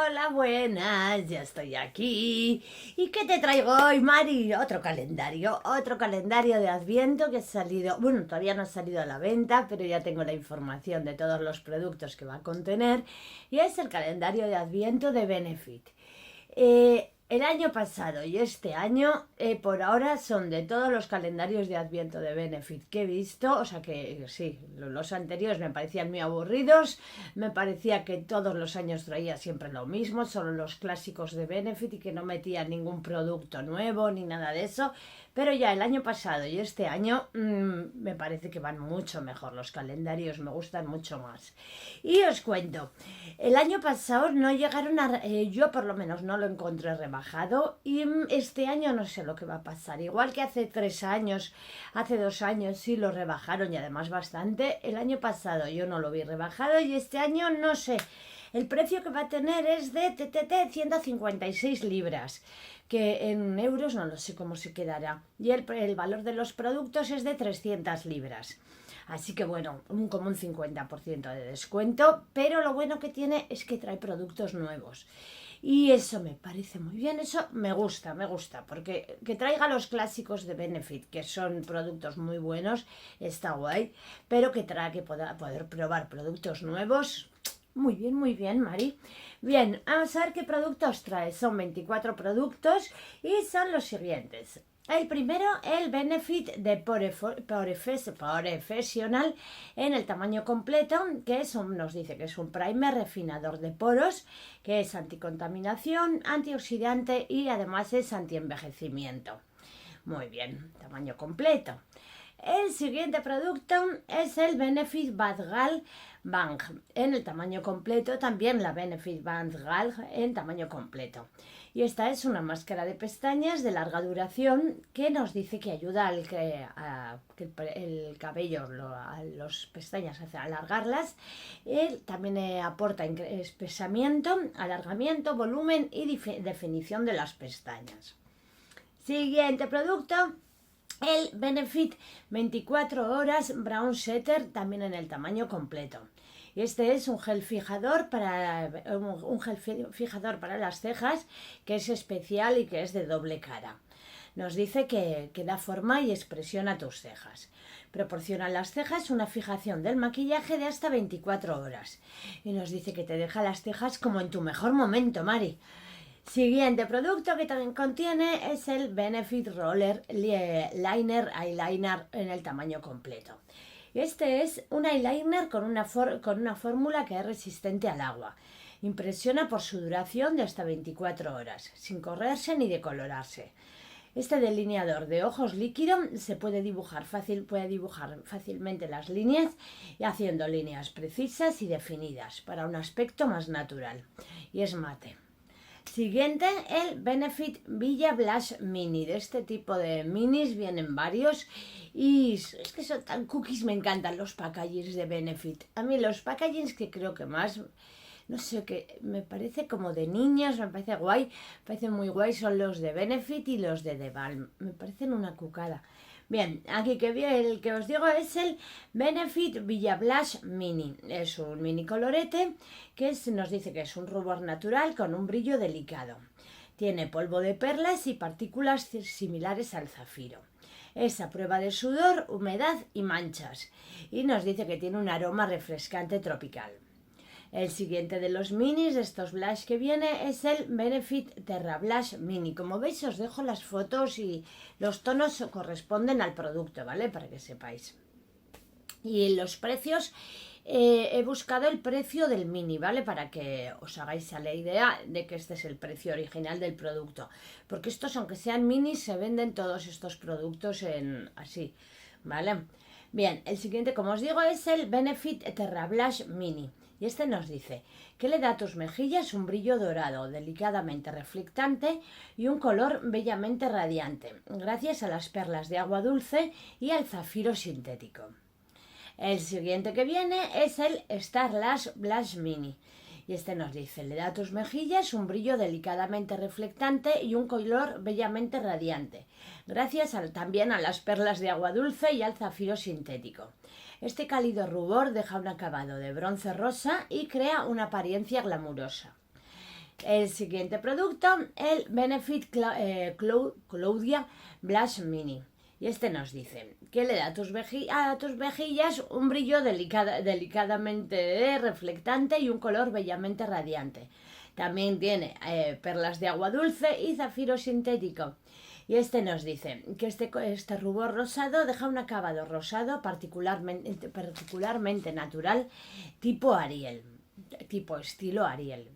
Hola, buenas, ya estoy aquí. ¿Y qué te traigo hoy, Mari? Otro calendario de Adviento que ha salido, bueno, todavía no ha salido a la venta, pero ya tengo la información de todos los productos que va a contener. Y es el calendario de Adviento de Benefit. El año pasado y este año, por ahora, son de todos los calendarios de Adviento de Benefit que he visto. O sea que sí, los anteriores me parecían muy aburridos. Me parecía que todos los años traía siempre lo mismo, solo los clásicos de Benefit y que no metía ningún producto nuevo ni nada de eso. Pero ya el año pasado y este año me parece que van mucho mejor los calendarios, me gustan mucho más. Y os cuento, el año pasado no llegaron a... yo por lo menos no lo encontré rebajado y este año no sé lo que va a pasar. Igual que hace 3 años, hace 2 años sí lo rebajaron y además bastante. El año pasado yo no lo vi rebajado y este año no sé. El precio que va a tener es de 156 libras, que en euros no lo sé cómo se quedará. Y el valor de los productos es de 300 libras. Así que bueno, como un 50% de descuento, pero lo bueno que tiene es que trae productos nuevos. Y eso me parece muy bien, eso me gusta, porque que traiga los clásicos de Benefit, que son productos muy buenos, está guay, pero que pueda poder probar productos nuevos. Muy bien, Mari. Bien, vamos a ver qué productos trae. Son 24 productos y son los siguientes. El primero, el Benefit de Professional en el tamaño completo, que nos dice que es un primer refinador de poros, que es anticontaminación, antioxidante y además es antienvejecimiento. Muy bien, tamaño completo. El siguiente producto es el Benefit Badgal Bang en el tamaño completo, también la Benefit Badgal en tamaño completo. Y esta es una máscara de pestañas de larga duración que nos dice que ayuda a que el cabello, las pestañas, a alargarlas. También aporta espesamiento, alargamiento, volumen y definición de las pestañas. Siguiente producto. El Benefit 24 horas Brown Setter, también en el tamaño completo. Este es un gel fijador para las cejas, que es especial y que es de doble cara. Nos dice que da forma y expresión a tus cejas. Proporciona a las cejas una fijación del maquillaje de hasta 24 horas. Y nos dice que te deja las cejas como en tu mejor momento, Mari. Siguiente producto que también contiene es el Benefit Roller Liner Eyeliner en el tamaño completo. Este es un eyeliner con una fórmula que es resistente al agua. Impresiona por su duración de hasta 24 horas, sin correrse ni decolorarse. Este delineador de ojos líquido puede dibujar fácilmente las líneas y haciendo líneas precisas y definidas para un aspecto más natural. Y es mate. Siguiente, el Benefit Villa Blush Mini. De este tipo de minis vienen varios y es que son tan cookies, me encantan los packagings de Benefit. A mí los packagings que creo que más, no sé, que me parece como de niñas, me parece guay, me parecen muy guay, son los de Benefit y los de Balm. Me parecen una cucada. Bien, aquí el que os digo es el Benefit Villa Blush Mini. Es un mini colorete que nos dice que es un rubor natural con un brillo delicado. Tiene polvo de perlas y partículas similares al zafiro. Es a prueba de sudor, humedad y manchas. Y nos dice que tiene un aroma refrescante tropical. El siguiente de los minis, de estos blush que viene, es el Benefit Terra Blush Mini. Como veis, os dejo las fotos y los tonos corresponden al producto, ¿vale? Para que sepáis. Y los precios, he buscado el precio del mini, ¿vale? Para que os hagáis a la idea de que este es el precio original del producto. Porque estos, aunque sean minis, se venden todos estos productos así, ¿vale? Bien, el siguiente, como os digo, es el Benefit Terra Blush Mini. Y este nos dice que le da a tus mejillas un brillo dorado, delicadamente reflectante y un color bellamente radiante, gracias a las perlas de agua dulce y al zafiro sintético. El siguiente que viene es el Star Lash Blush Mini. Y este nos dice, le da a tus mejillas un brillo delicadamente reflectante y un color bellamente radiante, gracias también a las perlas de agua dulce y al zafiro sintético. Este cálido rubor deja un acabado de bronce rosa y crea una apariencia glamurosa. El siguiente producto, el Benefit Cloudia Blush Mini. Y este nos dice que le da a tus mejillas un brillo delicadamente reflectante y un color bellamente radiante. También tiene perlas de agua dulce y zafiro sintético. Y este nos dice que este rubor rosado deja un acabado rosado particularmente natural, tipo Ariel, tipo estilo Ariel.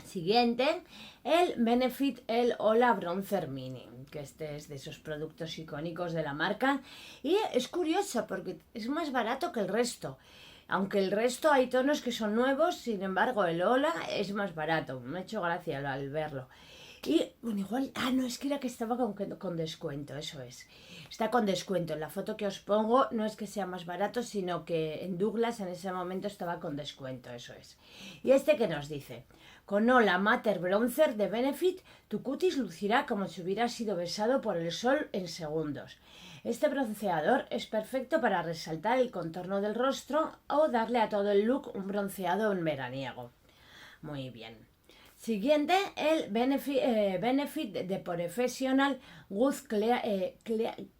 Siguiente, el Benefit el Hola Bronzer Mini, que este es de esos productos icónicos de la marca y es curioso porque es más barato que el resto. Aunque el resto hay tonos que son nuevos, sin embargo el Hola es más barato. Me ha hecho gracia al verlo. Y bueno, igual, no, es que era que estaba con descuento, eso es. Está con descuento. En la foto que os pongo no es que sea más barato, sino que en Douglas en ese momento estaba con descuento, eso es. Y este que nos dice, con Hola Matter Bronzer de Benefit, tu cutis lucirá como si hubiera sido besado por el sol en segundos. Este bronceador es perfecto para resaltar el contorno del rostro o darle a todo el look un bronceado en veraniego. Muy bien. Siguiente, el Benefit de Professional Good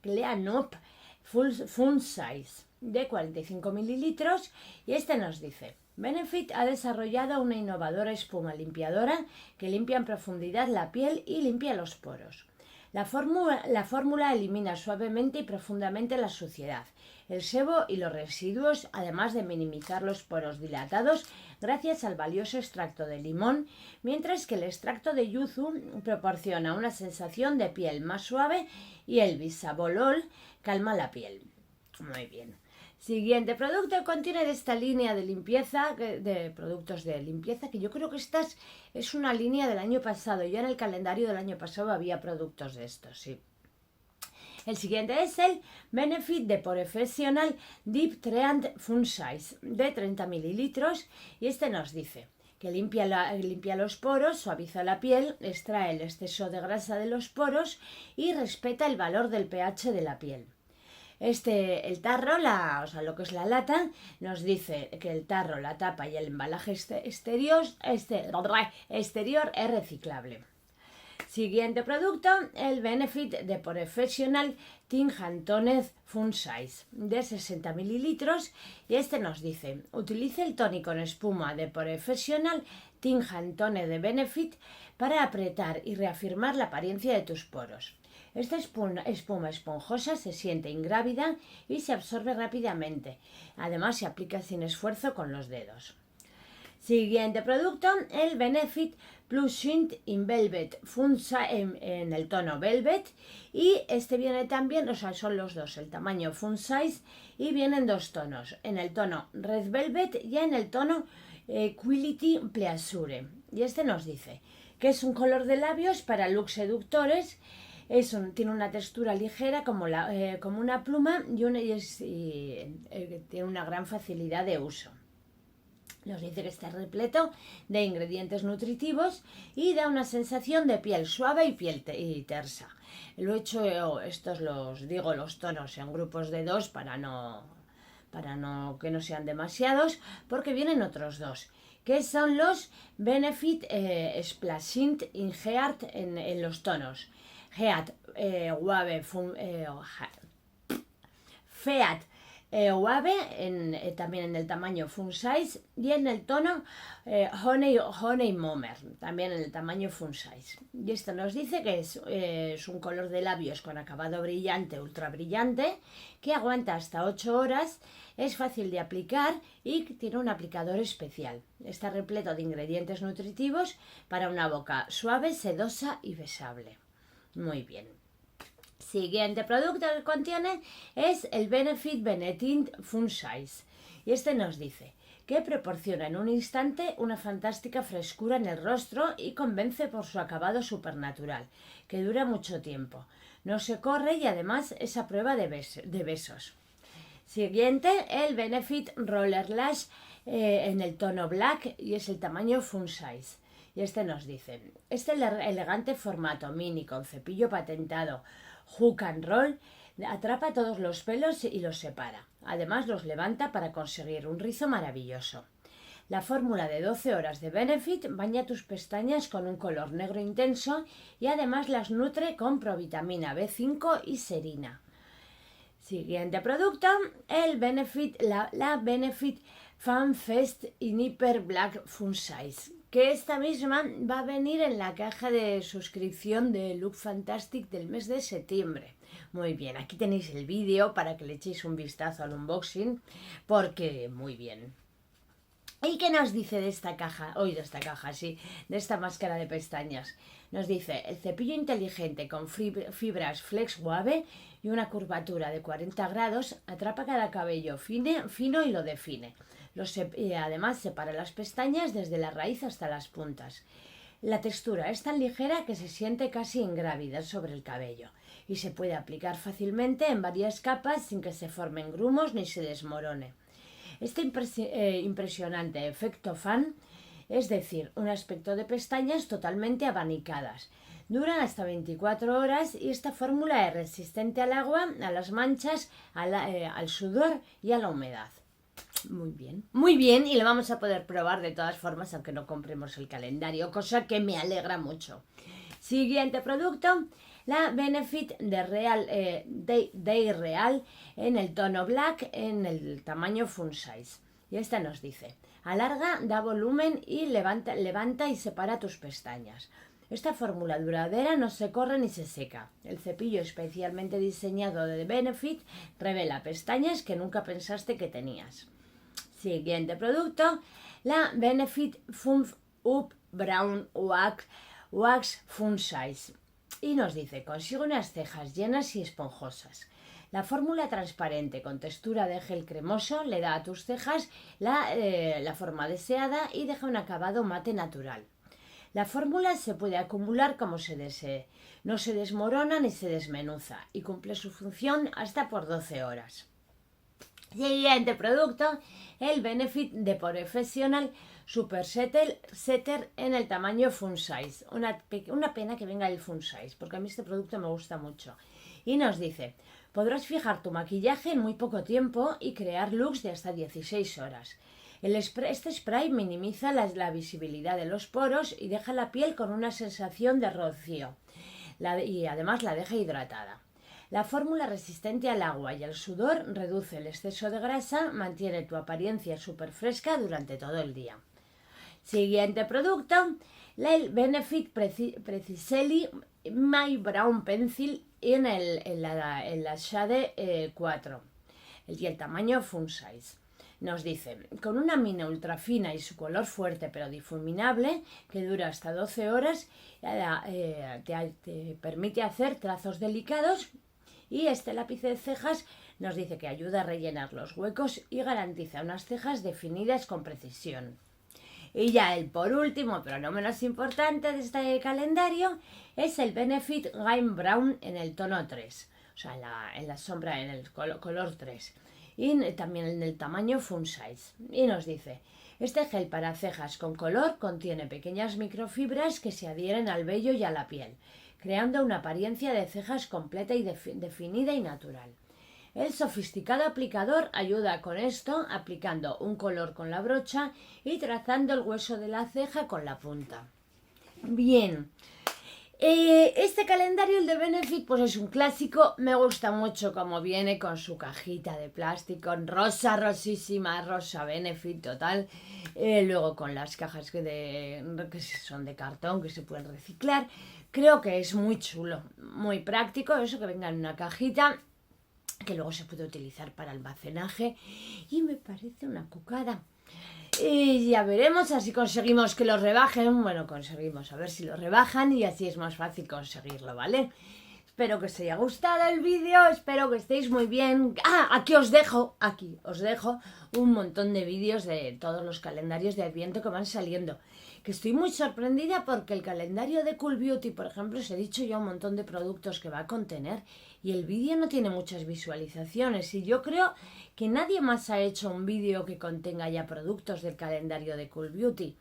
Clean Up Full Size de 45 mililitros y este nos dice, Benefit ha desarrollado una innovadora espuma limpiadora que limpia en profundidad la piel y limpia los poros. La fórmula elimina suavemente y profundamente la suciedad, el sebo y los residuos, además de minimizar los poros dilatados gracias al valioso extracto de limón, mientras que el extracto de yuzu proporciona una sensación de piel más suave y el bisabolol calma la piel. Muy bien. Siguiente producto contiene de esta línea de limpieza, de productos de limpieza, que yo creo que esta es una línea del año pasado. Ya en el calendario del año pasado había productos de estos, sí. El siguiente es el Benefit de Professional Deep Treat Fun Size de 30 mililitros y este nos dice que limpia los poros, suaviza la piel, extrae el exceso de grasa de los poros y respeta el valor del pH de la piel. El tarro, lo que es la lata, nos dice que el tarro, la tapa y el embalaje exterior es reciclable. Siguiente producto, el Benefit de Professional Tin Toned Fun Size de 60 mililitros y este nos dice, utilice el tónico en espuma de Professional Tin Toned de Benefit para apretar y reafirmar la apariencia de tus poros. Esta espuma esponjosa se siente ingrávida y se absorbe rápidamente. Además, se aplica sin esfuerzo con los dedos. Siguiente producto, el Benefit Plus Shint in Velvet en el tono Velvet. Y este viene también, son los dos, el tamaño Fun Size y vienen dos tonos, en el tono Red Velvet y en el tono Quality Pleasure. Y este nos dice que es un color de labios para looks seductores. Tiene una textura ligera como una pluma y tiene una gran facilidad de uso. Nos dice que está repleto de ingredientes nutritivos y da una sensación de piel suave y tersa. Lo he hecho, los tonos en grupos de 2 para que no sean demasiados, porque vienen otros dos, que son los Benefit Splashint in Heart en los tonos. Heat Wave Feat Wave también en el tamaño Fun Size y en el tono Honey Mommer también en el tamaño Fun Size. Y esto nos dice que es un color de labios con acabado brillante, ultra brillante, que aguanta hasta 8 horas, es fácil de aplicar y tiene un aplicador especial. Está repleto de ingredientes nutritivos para una boca suave, sedosa y besable. Muy bien. Siguiente producto que contiene es el Benefit Benetint Fun Size. Y este nos dice que proporciona en un instante una fantástica frescura en el rostro y convence por su acabado supernatural, que dura mucho tiempo. No se corre y además es a prueba de besos. Siguiente, el Benefit Roller Lash en el tono Black y es el tamaño Fun Size. Y este nos dice, elegante formato mini con cepillo patentado Hook and Roll atrapa todos los pelos y los separa. Además los levanta para conseguir un rizo maravilloso. La fórmula de 12 horas de Benefit baña tus pestañas con un color negro intenso y además las nutre con provitamina B5 y serina. Siguiente producto, el Benefit, la Benefit Fan Fest in Hyper Black Fun Size, que esta misma va a venir en la caja de suscripción de Look Fantastic del mes de septiembre. Muy bien, aquí tenéis el vídeo para que le echéis un vistazo al unboxing, porque muy bien. ¿Y qué nos dice de esta caja? De esta máscara de pestañas. Nos dice, el cepillo inteligente con fibras Flex Wave y una curvatura de 40 grados atrapa cada cabello fino y lo define. Además separa las pestañas desde la raíz hasta las puntas. La textura es tan ligera que se siente casi ingrávida sobre el cabello y se puede aplicar fácilmente en varias capas sin que se formen grumos ni se desmorone. Este impresionante efecto fan, es decir, un aspecto de pestañas totalmente abanicadas. Duran hasta 24 horas y esta fórmula es resistente al agua, a las manchas, al sudor y a la humedad. Muy bien, y lo vamos a poder probar de todas formas, aunque no compremos el calendario, cosa que me alegra mucho. Siguiente producto, la Benefit de Day Real en el tono black en el tamaño fun size. Y esta nos dice, alarga, da volumen y levanta y separa tus pestañas. Esta fórmula duradera no se corre ni se seca. El cepillo especialmente diseñado de Benefit revela pestañas que nunca pensaste que tenías. Siguiente producto, la Benefit Fumf Up Brown Wax Fun Size. Y nos dice, consigue unas cejas llenas y esponjosas. La fórmula transparente con textura de gel cremoso le da a tus cejas la forma deseada y deja un acabado mate natural. La fórmula se puede acumular como se desee. No se desmorona ni se desmenuza y cumple su función hasta por 12 horas. Siguiente producto, el Benefit de Professional Super Setter en el tamaño Fun Size. Una pena que venga el Fun Size, porque a mí este producto me gusta mucho. Y nos dice, podrás fijar tu maquillaje en muy poco tiempo y crear looks de hasta 16 horas. Este spray minimiza la visibilidad de los poros y deja la piel con una sensación de rocío. Y además la deja hidratada. La fórmula resistente al agua y al sudor reduce el exceso de grasa, mantiene tu apariencia súper fresca durante todo el día. Siguiente producto, el Benefit Precisely My Brown Pencil en la Shade 4 y el tamaño Fun Size. Nos dice, con una mina ultra fina y su color fuerte pero difuminable, que dura hasta 12 horas, te permite hacer trazos delicados. Y este lápiz de cejas nos dice que ayuda a rellenar los huecos y garantiza unas cejas definidas con precisión. Y ya el por último, pero no menos importante de este calendario, es el Benefit Game Brown en el tono 3. O sea, en la sombra, en el color 3. Y también en el tamaño Fun Size. Y nos dice, este gel para cejas con color contiene pequeñas microfibras que se adhieren al vello y a la piel, creando una apariencia de cejas completa y definida y natural. El sofisticado aplicador ayuda con esto, aplicando un color con la brocha y trazando el hueso de la ceja con la punta. Bien, este calendario, el de Benefit, pues es un clásico. Me gusta mucho cómo viene con su cajita de plástico rosísima, rosa Benefit total. Luego con las cajas que son de cartón, que se pueden reciclar. Creo que es muy chulo, muy práctico, eso que venga en una cajita, que luego se puede utilizar para almacenaje. Y me parece una cucada. Y ya veremos, así conseguimos que lo rebajen. Bueno, conseguimos a ver si lo rebajan y así es más fácil conseguirlo, ¿vale? Espero que os haya gustado el vídeo, espero que estéis muy bien. Aquí os dejo un montón de vídeos de todos los calendarios de Adviento que van saliendo. Que estoy muy sorprendida porque el calendario de Cool Beauty, por ejemplo, os he dicho ya un montón de productos que va a contener y el vídeo no tiene muchas visualizaciones y yo creo que nadie más ha hecho un vídeo que contenga ya productos del calendario de Cool Beauty.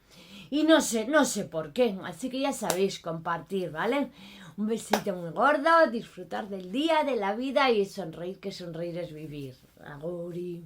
Y no sé por qué, así que ya sabéis, compartir, ¿vale? Un besito muy gordo, disfrutar del día, de la vida y sonreír, que sonreír es vivir. Aguri.